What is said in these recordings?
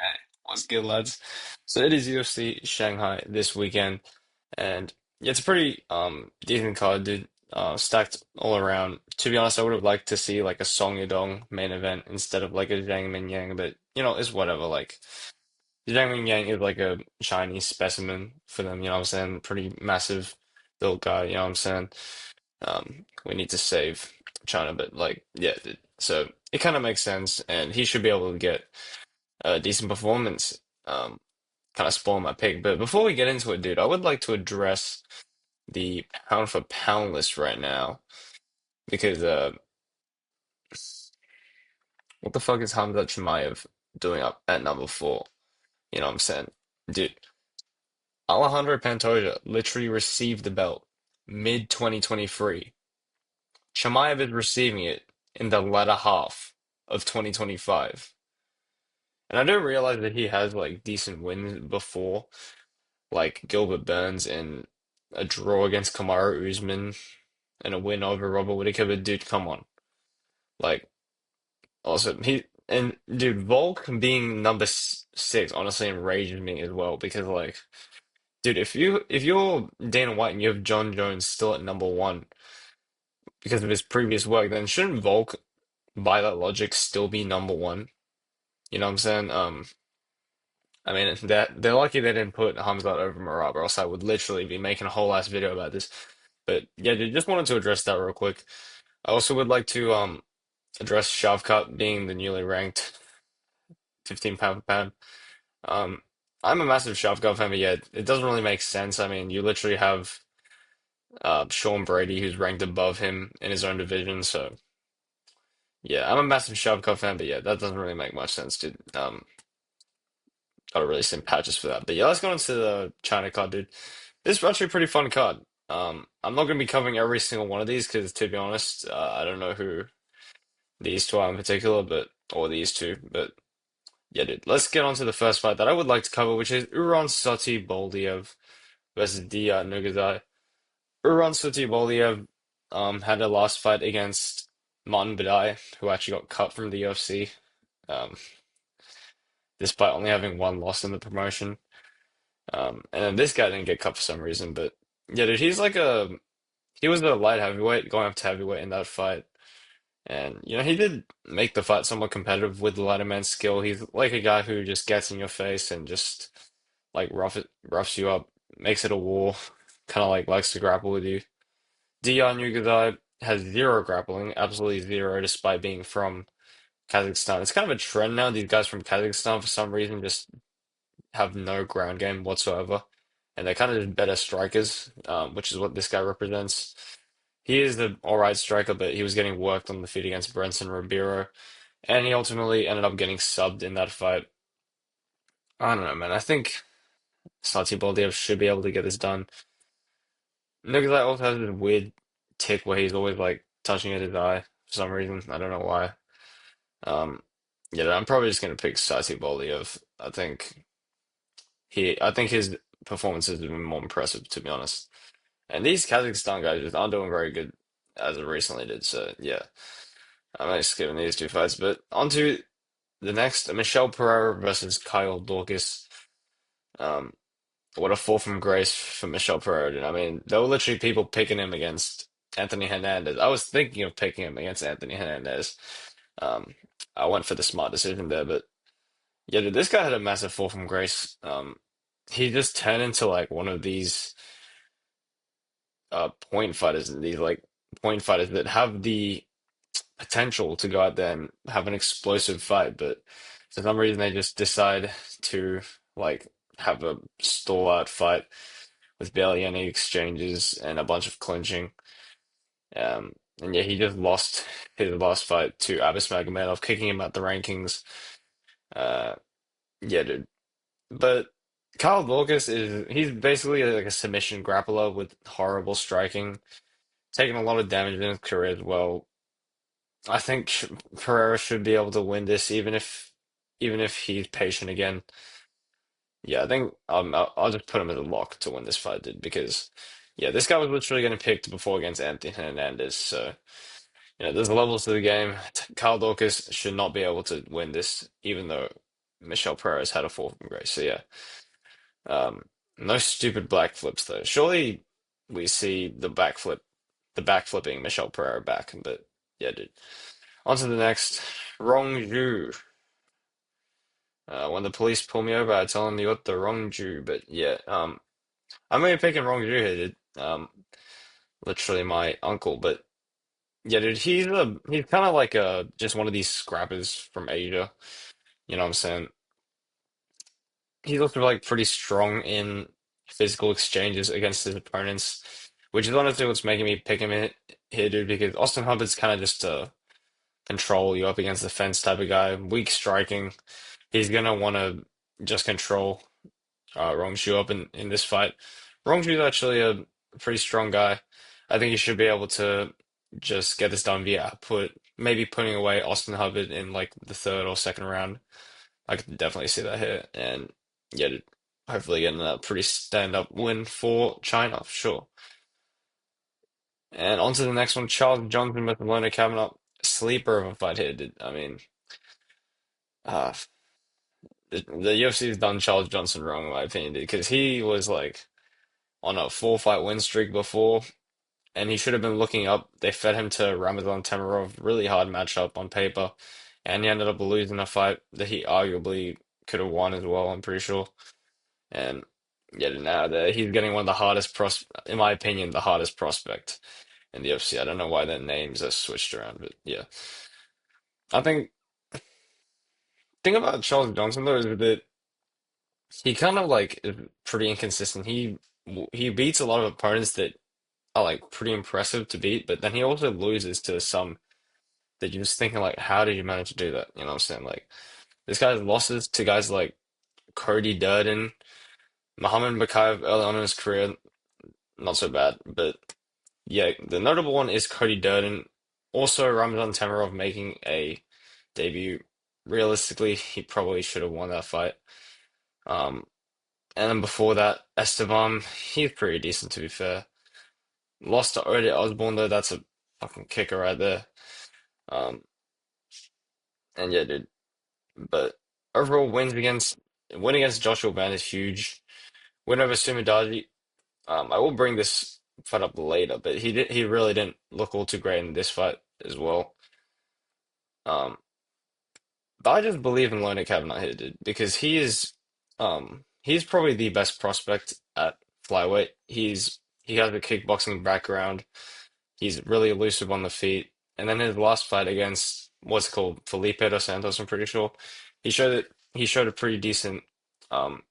Hey, what's good, lads? So it is UFC Shanghai this weekend, and yeah, it's a pretty decent card, dude. Stacked all around. To be honest, I would have liked to see like a Song Yadong main event instead of like a Zhang Mingyang, but it's whatever. Like Zhang Mingyang is like a Chinese specimen for them, you know what I'm saying? Pretty massive built guy, you know what I'm saying? We need to save China, but like yeah, dude. So it kind of makes sense, and he should be able to get a decent performance. Kind of spoil my pick. But before we get into it, dude, I would like to address the pound for pound list right now because what the fuck is Khamzat Chimaev doing up at number four? You know what I'm saying, dude? Alejandro Pantoja literally received the belt mid 2023. Chimaev is receiving it in the latter half of 2025. And I do realize that he has like decent wins before, like Gilbert Burns and a draw against Kamaru Usman and a win over Robert Whittaker. But dude, come on, like also he and dude Volk being number six honestly enrages me as well because like dude, if you're Dana White and you have John Jones still at number one because of his previous work, then shouldn't Volk by that logic still be number one? You know what I'm saying? I mean they're lucky they didn't put Hamzat over Marab, or else I would literally be making a whole ass video about this. But yeah, dude, just wanted to address that real quick. I also would like to address Shavkat being the newly ranked 15 pound for pound. Um, I'm a massive Shavkat fan, but yeah, it doesn't really make sense. I mean, you literally have Sean Brady who's ranked above him in his own division. So yeah, I'm a massive Shavkat fan, but yeah, that doesn't really make much sense, dude. Gotta really send patches for that. But yeah, let's go into the China card, dude. This is actually a pretty fun card. I'm not gonna be covering every single one of these because, to be honest, I don't know who these two are in particular, but or these two, but. Yeah, dude. Let's get on to the first fight that I would like to cover, which is Uran Satybaldiev versus Dia Nurgozhay. Uran Satybaldiev had a last fight against Martin Badai, who actually got cut from the UFC, um, despite only having one loss in the promotion. And then this guy didn't get cut for some reason, but yeah, dude, he was a light heavyweight going up to heavyweight in that fight. And he did make the fight somewhat competitive with the lighter man's skill. He's like a guy who just gets in your face and just like roughs you up, makes it a war, kind of like likes to grapple with you. Dion Nurgozhay has zero grappling, absolutely zero, despite being from Kazakhstan. It's kind of a trend now. These guys from Kazakhstan, for some reason, just have no ground game whatsoever, and they're kind of just better strikers, which is what this guy represents. He is the all right striker, but he was getting worked on the feet against Brenson Ribeiro, and he ultimately ended up getting subbed in that fight. I don't know, man. I think Satya Baldiev should be able to get this done. Nurgozhay also has this weird tick where he's always like touching at his eye for some reason. I don't know why. Um, yeah, I'm probably just gonna pick Satya Baldiev. I think his performances have been more impressive, to be honest. And these Kazakhstan guys just aren't doing very good as of recently did. So yeah, I'm only skipping these two fights. But on to the next, Michel Pereira versus Kyle Daukaus. Um, what a fall from grace for Michel Pereira. Dude. I mean, there were literally people picking him against Anthony Hernandez. I was thinking of picking him against Anthony Hernandez. Um, I went for the smart decision there, but yeah, dude, this guy had a massive fall from grace. He just turned into like one of these point fighters, these like point fighters that have the potential to go out there and have an explosive fight, but for some reason they just decide to like have a stall out fight with barely any exchanges and a bunch of clinching. And yeah, he just lost his last fight to Abus Magomedov, kicking him out the rankings. Uh, yeah, dude. But Kyle Daukaus he's basically like a submission grappler with horrible striking, taking a lot of damage in his career as well. I think Pereira should be able to win this, even if he's patient again. Yeah, I think I'll just put him as a lock to win this fight, dude, because yeah, this guy was literally getting picked before against Anthony Hernandez. So there's levels to the game. Kyle Daukaus should not be able to win this, even though Michel Pereira's had a fall from grace. So yeah, um, no stupid black flips though. Surely we see the backflipping Michel Pereira back. But yeah, dude. On to the next, Rongzhu. When the police pull me over, I tell them you got the wrong Jew. But yeah, I'm only picking Rongzhu here, dude. Literally my uncle, but. Yeah, dude, he's kind of like just one of these scrappers from Asia. You know what I'm saying? He's also like pretty strong in physical exchanges against his opponents, which is honestly what's making me pick him here, dude. Because Austin Hubbard's kind of just a control you up against the fence type of guy, weak striking. He's gonna want to just control Rongzhu up in this fight. Rongzhu's actually a pretty strong guy. I think he should be able to just get this done via output, maybe putting away Austin Hubbard in like the third or second round. I could definitely see that here, and yeah, hopefully getting a pretty stand-up win for China, for sure. And on to the next one, Charles Johnson with Lona Kavanagh. Sleeper of a fight here, dude. I mean, uh, the UFC has done Charles Johnson wrong, in my opinion, dude, because he was like on a four-fight win streak before, and he should have been looking up. They fed him to Ramazan Temirov, really hard matchup on paper, and he ended up losing a fight that he arguably could have won as well, I'm pretty sure. And yeah, now that he's getting one of the hardest in my opinion, the hardest prospect in the UFC. I don't know why their names are switched around, but yeah. I think thing about Charles Johnson though is that he kind of like is pretty inconsistent. He beats a lot of opponents that are like pretty impressive to beat, but then he also loses to some that you're just thinking like, how did you manage to do that? You know what I'm saying? Like this guy's losses to guys like Cody Durden, Muhammad Bakayev early on in his career, not so bad. But yeah, the notable one is Cody Durden. Also, Ramazan Temirov making a debut. Realistically, he probably should have won that fight. Um, and then before that, Esteban, he's pretty decent to be fair. Lost to Odie Osborne though, that's a fucking kicker right there. Um, and yeah, dude. But overall, win against Joshua Van is huge. Win over Sumudaerji. I will bring this fight up later, but he really didn't look all too great in this fight as well. Um, but I just believe in Lona Kavanagh here, dude, because he's probably the best prospect at flyweight. He has a kickboxing background. He's really elusive on the feet. And then his last fight against what's called Felipe dos Santos, I'm pretty sure, he showed a pretty decent um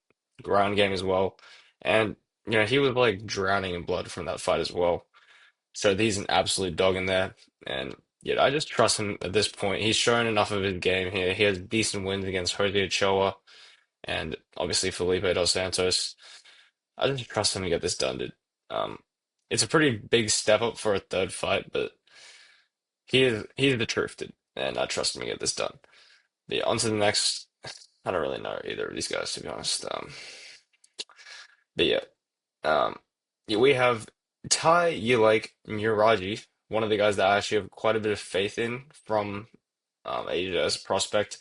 ground game as well. And he was like drowning in blood from that fight as well. So he's an absolute dog in there. And yeah, I just trust him at this point. He's shown enough of his game here. He has decent wins against Jose Ochoa and obviously Felipe dos Santos. I just trust him to get this done, dude. Um, it's a pretty big step up for a third fight, but he's the truth, dude, and I trust him to get this done. But yeah, on to the next. I don't really know either of these guys, to be honest. But yeah, um, yeah, we have Taiyilake Nueraji, one of the guys that I actually have quite a bit of faith in from Asia as a prospect,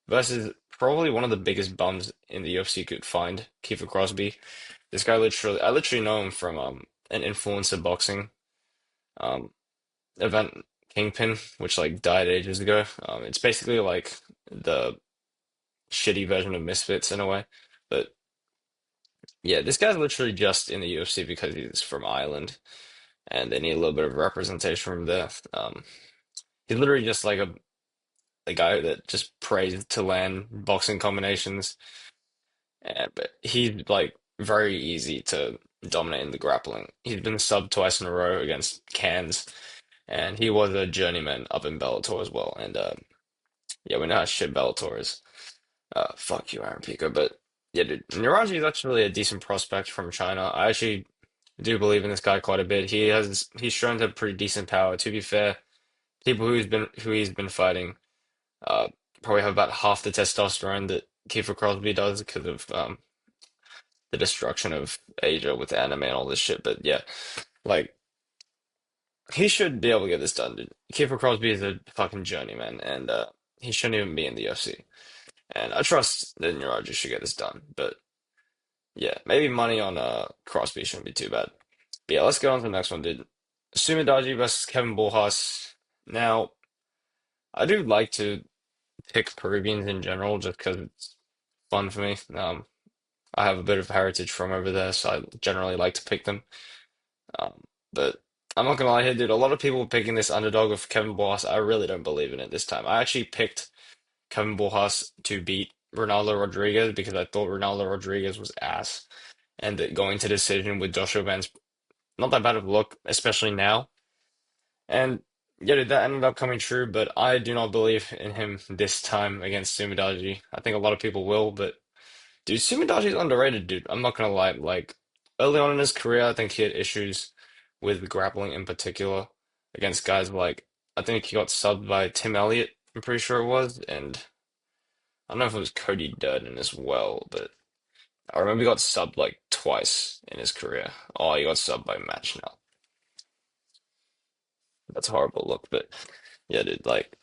versus probably one of the biggest bums in the UFC could find, Kiefer Crosbie. This guy I literally know him from an influencer boxing um event, Kingpin, which like died ages ago. It's basically like the shitty version of Misfits in a way. But yeah, this guy's literally just in the UFC because he's from Ireland and they need a little bit of representation from there. He's literally just like a guy that just prays to land boxing combinations. And but he's like very easy to dominate in the grappling. He's been subbed twice in a row against Cans, and he was a journeyman up in Bellator as well. And yeah, we know how shit Bellator is. Fuck you, Aaron Pico. But yeah, dude, Nueraji is actually a decent prospect from China. I actually do believe in this guy quite a bit. He's shown to have pretty decent power. To be fair, people who he's been fighting uh probably have about half the testosterone that Kiefer Crosby does because of the destruction of Asia with anime and all this shit. But yeah, like he should be able to get this done, dude. Kiefer Crosby is a fucking journeyman, and he shouldn't even be in the UFC. And I trust that Nueraji should get this done. But yeah, maybe money on Crosbie shouldn't be too bad. But yeah, let's go on to the next one, dude. Sumudaerji versus Kevin Borjas. Now, I do like to pick Peruvians in general just because it's fun for me. I have a bit of heritage from over there, so I generally like to pick them. But I'm not gonna lie here, dude. A lot of people picking this underdog of Kevin Borjas. I really don't believe in it this time. I actually picked Kevin Borjas to beat Ronaldo Rodriguez because I thought Ronaldo Rodriguez was ass, and that going to decision with Joshua Ben's not that bad of a look, especially now. And yeah, dude, that ended up coming true, but I do not believe in him this time against Sumudaerji. I think a lot of people will, but dude, Sumudaerji's underrated, dude. I'm not gonna lie. Like early on in his career, I think he had issues with grappling in particular against guys like I think he got subbed by Tim Elliott, I'm pretty sure it was, and I don't know if it was Cody Durden as well, but I remember he got subbed like twice in his career. Oh, he got subbed by Match now. That's a horrible look, but yeah, dude, like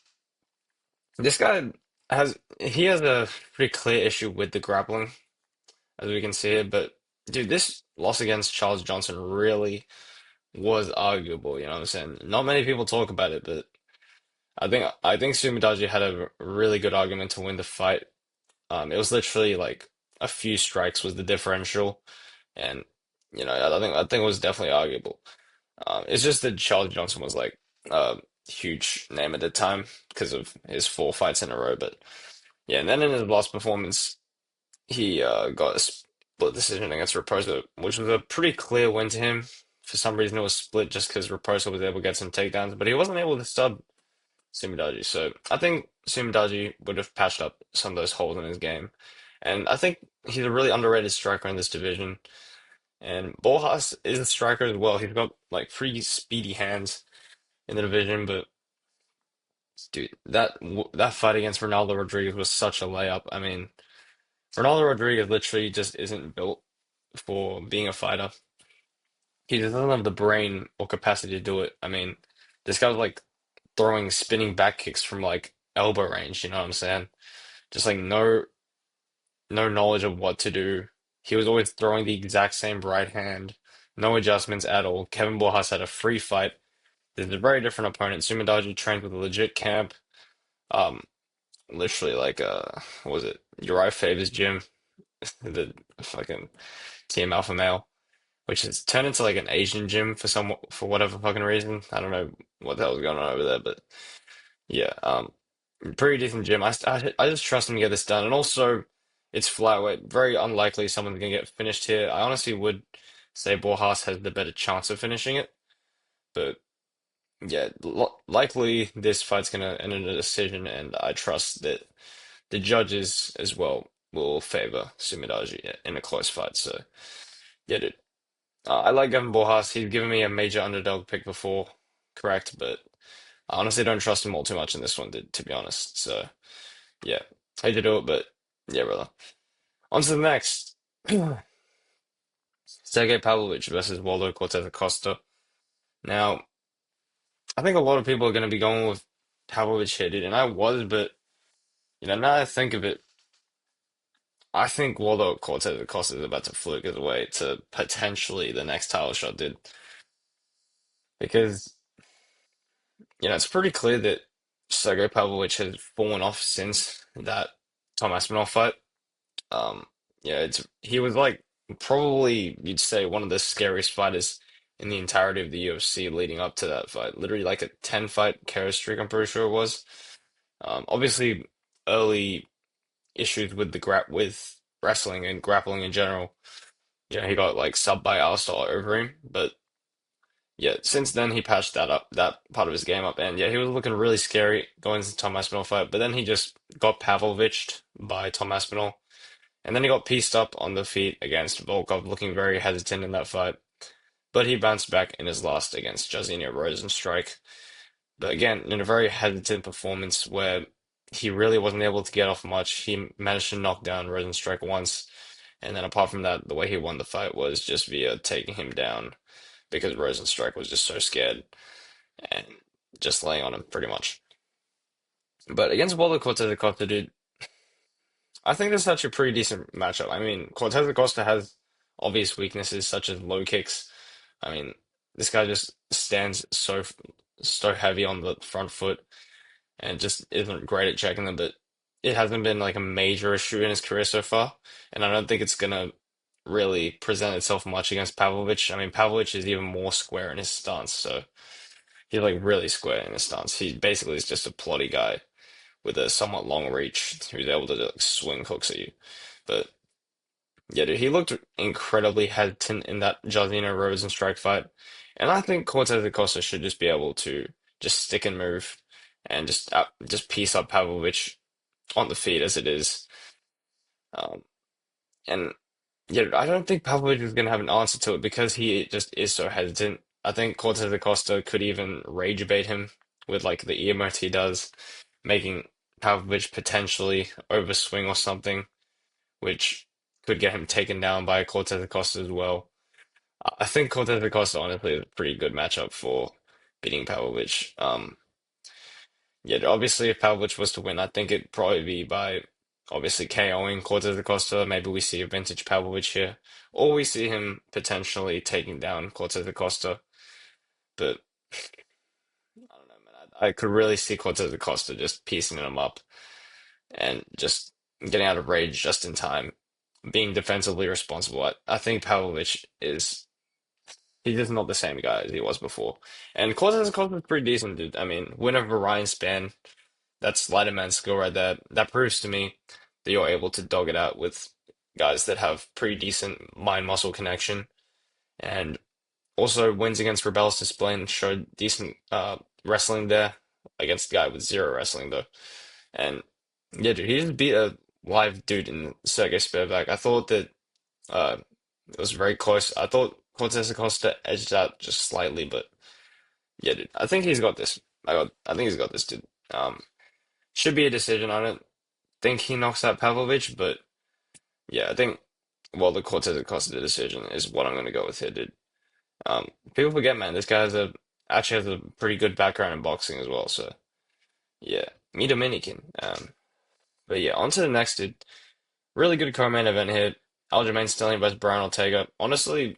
this guy has a pretty clear issue with the grappling, as we can see it, but dude, this loss against Charles Johnson really was arguable, you know what I'm saying? Not many people talk about it, but I think Sumudaerji had a really good argument to win the fight. It was literally like a few strikes was the differential, and I think it was definitely arguable. It's just that Charles Johnson was like a huge name at the time because of his four fights in a row. But yeah, and then in his last performance, he got a split decision against Raposo, which was a pretty clear win to him. For some reason, it was split just because Raposo was able to get some takedowns, but he wasn't able to sub Sumudaerji. So I think Sumudaerji would have patched up some of those holes in his game. And I think he's a really underrated striker in this division. And Borjas is a striker as well. He's got like pretty speedy hands in the division, but dude, that fight against Ronaldo Rodriguez was such a layup. I mean, Ronaldo Rodriguez literally just isn't built for being a fighter. He just doesn't have the brain or capacity to do it. I mean, this guy was like throwing spinning back kicks from like elbow range, you know what I'm saying? Just like no knowledge of what to do. He was always throwing the exact same right hand, no adjustments at all. Kevin Borjas had a free fight. This is a very different opponent. Sumudaerji trained with a legit camp. Um, literally like what was it? Uriah Faber's gym, the fucking Team Alpha Male, which has turned into like an Asian gym for whatever fucking reason. I don't know what the hell was going on over there, but yeah, pretty decent gym. I just trust him to get this done, and also it's flyweight. Very unlikely someone's gonna get finished here. I honestly would say Borjas has the better chance of finishing it, but yeah, likely this fight's gonna end in a decision, and I trust that the judges as well will favor Sumudaerji in a close fight. So yeah, dude. I like Gavin Borjas. He's given me a major underdog pick before, correct, but I honestly don't trust him all too much in this one, to be honest. So yeah, hate to do it, but yeah, brother. On to the next. Sergei Pavlovich versus Waldo Cortes-Acosta. Now, I think a lot of people are going to be going with Pavlovich here, dude, and I was, but now that I think of it, I think Waldo Cortes-Acosta is about to fluke his way to potentially the next title shot, dude, because it's pretty clear that Sergei Pavlovich has fallen off since that Tom Aspinall fight. Um, he was like probably you'd say one of the scariest fighters in the entirety of the UFC leading up to that fight. Literally like a 10 fight KO streak, I'm pretty sure it was. Obviously early issues with with wrestling and grappling in general. He got like subbed by Alistair Overeem, but yeah, since then he patched that part of his game up, and yeah, he was looking really scary going into the Tom Aspinall fight, but then he just got Pavloviched by Tom Aspinall. And then he got pieced up on the feet against Volkov, looking very hesitant in that fight. But he bounced back in his last against Jairzinho Rozenstruik. But again, in a very hesitant performance where he really wasn't able to get off much. He managed to knock down Rozenstruik once. And then apart from that, the way he won the fight was just via taking him down because Rozenstruik was just so scared and just laying on him pretty much. But against Waldo Cortes Acosta, dude, I think this is actually a pretty decent matchup. I mean, Cortez-Acosta has obvious weaknesses such as low kicks. I mean, this guy just stands so heavy on the front foot and just isn't great at checking them, but it hasn't been like a major issue in his career so far, and I don't think it's gonna really present itself much against Pavlovich. I mean, Pavlovich is even more square in his stance, so he's like really square in his stance. He basically is just a plotty guy with a somewhat long reach who's able to like swing hooks at you. But yeah, dude, he looked incredibly hesitant in that Jarzinho Rosen strike fight, and I think Cortez Acosta should just be able to just stick and move and just piece up Pavlovich on the feet as it is. Um, and yeah, I don't think Pavlovich is going to have an answer to it because he just is so hesitant. I think Cortez Acosta could even rage bait him with like the emote he does, making Pavlovich potentially overswing or something, which could get him taken down by Cortez Acosta as well. I think Cortez Acosta honestly is a pretty good matchup for beating Pavlovich. Yeah, obviously, if Pavlovich was to win, I think it'd probably be by obviously KOing Cortez Acosta. Maybe we see a vintage Pavlovich here, or we see him potentially taking down Cortez Acosta. But I don't know, man. I could really see Cortez Acosta just piecing him up and just getting out of rage just in time, being defensively responsible. I think Pavlovich is he's just not the same guy as he was before. And Cortez Acosta is pretty decent, dude. I mean, win over Ryan Spann. That's sleight of man skill right there. That proves to me that you're able to dog it out with guys that have pretty decent mind muscle connection, and also wins against Rebel's Display and showed decent wrestling there against a guy with zero wrestling though. And yeah, dude, he just beat a live dude in Sergei Spivak. I thought that it was very close. I thought Cortez Acosta edged out just slightly, but yeah, dude, I think he's got this. I think he's got this, dude. Should be a decision. I don't think he knocks out Pavlovich, but yeah, I think well the Cortez Acosta decision is what I'm gonna go with here, dude. People forget, man, this guy has a actually has a pretty good background in boxing as well, so yeah, me Dominican. But yeah, on to the next, dude. Really good co-main event here. Aljamain Sterling versus Brian Ortega. Honestly,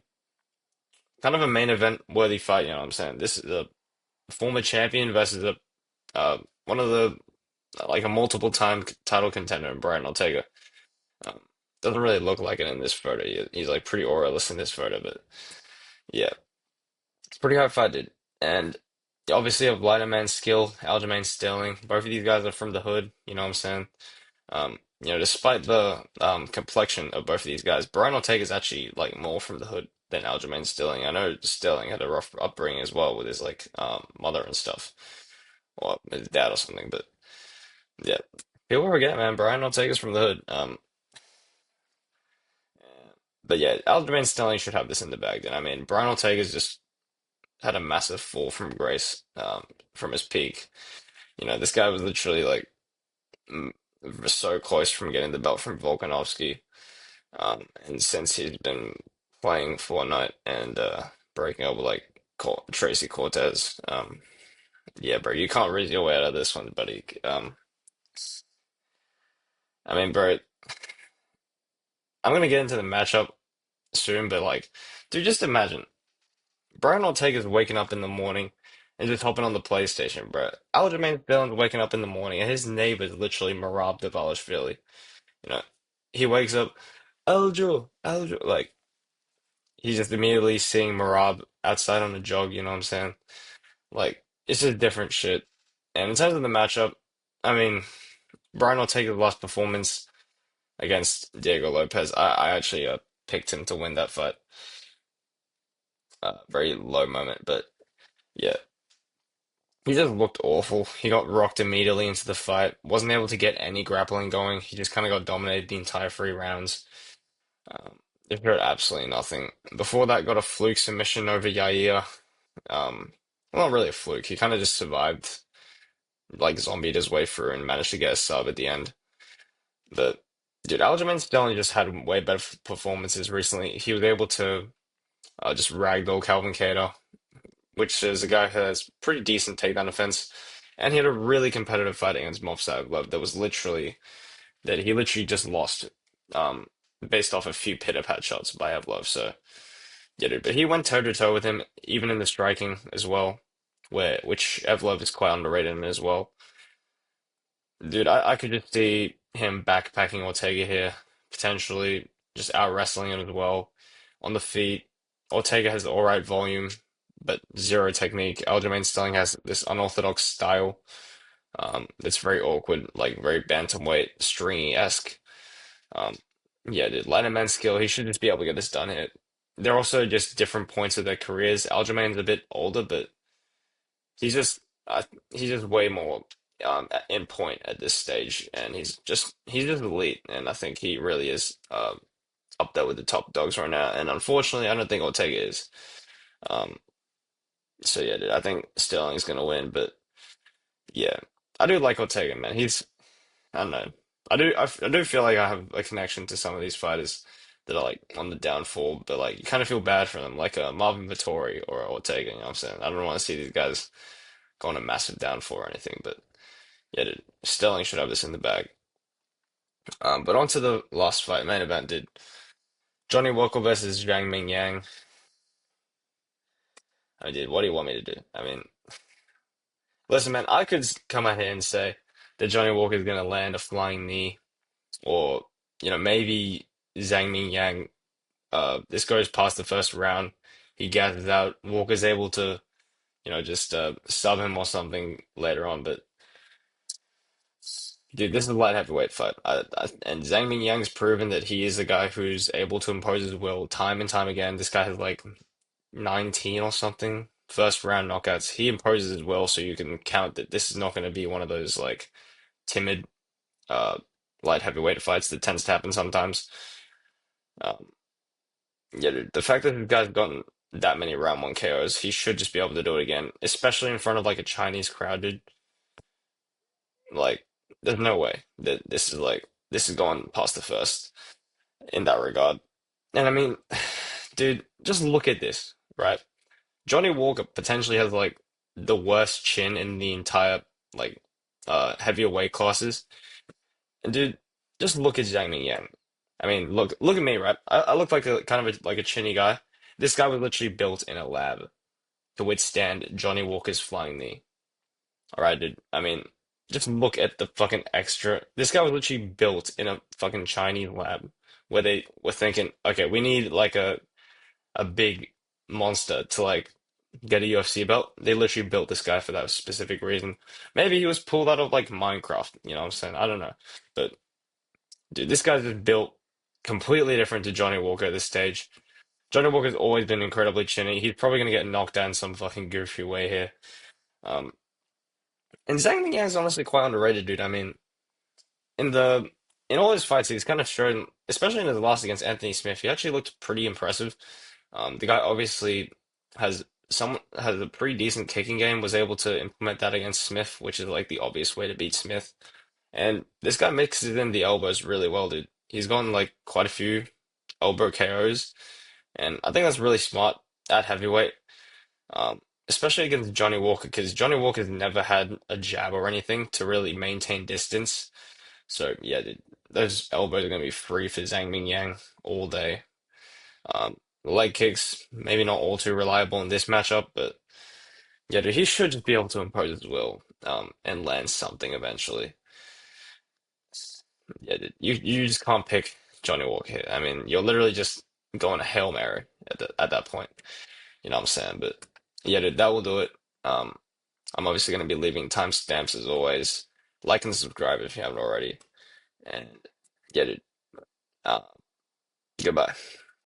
kind of a main event worthy fight, you know what I'm saying? This is a former champion versus a one of the like a multiple time title contender in Brian Ortega. Um, doesn't really look like it in this photo. He's like pretty auraless in this photo, but yeah, it's pretty hard fight, dude. And obviously, of lighter man skill, Aljamain Sterling. Both of these guys are from the hood. You know what I'm saying? Despite the complexion of both of these guys, Brian Ortega is actually like more from the hood than Aljamain Sterling. I know Sterling had a rough upbringing as well with his like mother and stuff, or his dad or something. But yeah, people forget, man. Brian Ortega's from the hood. But yeah, Aljamain Sterling should have this in the bag. Then I mean, Brian Ortega's just had a massive fall from grace from his peak. You know, this guy was literally like mm, so close from getting the belt from Volkanovski. And since he's been playing Fortnite and breaking up with like Tracy Cortez, yeah, bro, you can't read your way out of this one, buddy. I mean, bro, I'm gonna get into the matchup soon, but like, dude, just imagine Brian Ortega's waking up in the morning and just hopping on the PlayStation, bro. Aljamain Sterling's waking up in the morning and his neighbor's literally Marab Davalishvili. You know, he wakes up, Aljo, like. He's just immediately seeing Marab outside on a jog, you know what I'm saying? Like, it's just different shit. And in terms of the matchup, I mean, Brian Ortega's last performance against Diego Lopez, I actually picked him to win that fight. Very low moment, but yeah. He just looked awful. He got rocked immediately into the fight, wasn't able to get any grappling going. He just kind of got dominated the entire 3 rounds. Um, they showed absolutely nothing. Before that, got a fluke submission over Yair. Well, not really a fluke. He kind of just survived, like zombied his way through and managed to get a sub at the end. But dude, Aljamain Sterling just had way better performances recently. He was able to just ragdoll Calvin Kattar, which is a guy who has pretty decent takedown defense, and he had a really competitive fight against Movsar Love that was literally that he literally just lost, um, based off a few pitter-pat shots by Evlov. So yeah, dude, but he went toe-to-toe with him, even in the striking as well, where which Evlov is quite underrated in as well. Dude, I could just see him backpacking Ortega here, potentially just out wrestling him as well. On the feet, Ortega has all right volume, but zero technique. Aljamain Sterling has this unorthodox style. It's very awkward, like very bantamweight, stringy-esque. Um, yeah, dude, lighter man skill. He should just be able to get this done here. They're also just different points of their careers. Aljamain's a bit older, but he's just he's just way more in point at this stage, and he's just elite, and I think he really is up there with the top dogs right now. And unfortunately, I don't think Ortega is. Um, so yeah, dude, I think Sterling's gonna win, but yeah, I do like Ortega, man. I don't know. I do feel like I have a connection to some of these fighters that are like on the downfall, but like you kind of feel bad for them, like Marvin Vettori or Ortega. You know what I'm saying? I don't want to see these guys go on a massive downfall or anything, but yeah, dude, Sterling should have this in the bag. But on to the last fight, main event, dude. Johnny Walker versus Zhang Mingyang. I mean, dude, what do you want me to do? I mean, listen, man, I could come out here and say that Johnny Walker is gonna land a flying knee, or maybe Zhang Mingyang. This goes past the first round. He gathers out. Walker's able to, just sub him or something later on. But dude, this is a light heavyweight fight. And Zhang Mingyang's proven that he is a guy who's able to impose his will time and time again. This guy has like 19 or something first round knockouts. He imposes his will, so you can count that this is not going to be one of those like timid uh light heavyweight fights that tends to happen sometimes. Um, yeah, dude, the fact that the guy's gotten that many round one KOs, he should just be able to do it again, especially in front of like a Chinese crowd, dude. Like, there's no way that this is going past the first in that regard. And I mean, dude, just look at this, right? Johnny Walker potentially has like the worst chin in the entire like heavier weight classes. And dude, just look at Zhang Mingyang. I mean, look at me, right? I look like a kind of like a chinny guy. This guy was literally built in a lab to withstand Johnny Walker's flying knee. All right, dude. I mean, just look at the fucking extra. This guy was literally built in a fucking Chinese lab where they were thinking, okay, we need like a big monster to like get a UFC belt. They literally built this guy for that specific reason. Maybe he was pulled out of like Minecraft, you know what I'm saying? I don't know. But dude, this guy's just built completely different to Johnny Walker at this stage. Johnny Walker's always been incredibly chinny. He's probably gonna get knocked down some fucking goofy way here. Um, and Zhang Mingyang is honestly quite underrated, dude. I mean, in the in all his fights, he's kind of shown, especially in his loss against Anthony Smith, he actually looked pretty impressive. The guy obviously has a pretty decent kicking game, was able to implement that against Smith, which is like the obvious way to beat Smith. And this guy mixes in the elbows really well, dude. He's gotten like quite a few elbow KOs, and I think that's really smart at heavyweight, especially against Johnny Walker, because Johnny Walker's never had a jab or anything to really maintain distance. So yeah, dude, those elbows are gonna be free for Zhang Mingyang all day. Leg kicks, maybe not all too reliable in this matchup, but yeah, dude, he should just be able to impose his will, and land something eventually. Yeah, dude, you just can't pick Johnny Walker here. I mean, you're literally just going a Hail Mary at that point. You know what I'm saying? But yeah, dude, that will do it. Um, I'm obviously going to be leaving timestamps as always. Like and subscribe if you haven't already. And yeah, dude, uh, goodbye.